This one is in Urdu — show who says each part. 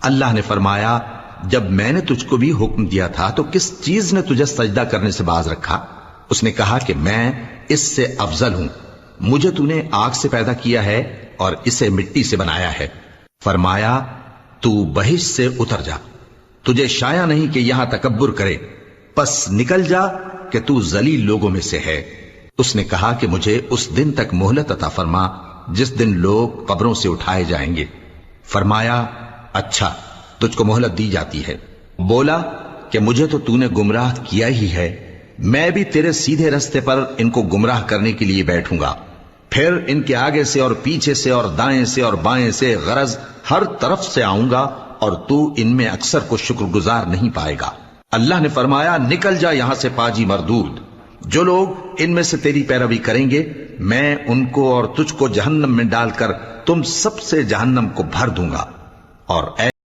Speaker 1: اللہ نے فرمایا جب میں نے تجھ کو بھی حکم دیا تھا تو کس چیز نے تجھے سجدہ کرنے سے باز رکھا؟ اس نے کہا کہ میں اس سے افضل ہوں، مجھے تو نے آگ سے پیدا کیا ہے اور اسے مٹی سے بنایا ہے۔ فرمایا تو بہشت سے اتر جا، تجھے شایع نہیں کہ یہاں تکبر کرے، پس نکل جا کہ تو ذلیل لوگوں میں سے ہے۔ اس نے کہا کہ مجھے اس دن تک مہلت عطا فرما جس دن لوگ قبروں سے اٹھائے جائیں گے۔ فرمایا اچھا، تجھ کو مہلت دی جاتی ہے۔ بولا کہ مجھے تو نے گمراہ کیا ہی ہے، میں بھی تیرے سیدھے رستے پر ان کو گمراہ کرنے کے لیے بیٹھوں گا، پھر ان کے آگے سے اور پیچھے سے اور دائیں سے اور بائیں سے غرض ہر طرف سے آؤں گا، اور تو ان میں اکثر کو شکر گزار نہیں پائے گا۔ اللہ نے فرمایا نکل جا یہاں سے پاجی مردود، جو لوگ ان میں سے تیری پیروی کریں گے میں ان کو اور تجھ کو جہنم میں ڈال کر تم سب سے جہنم کو بھر دوں گا، اور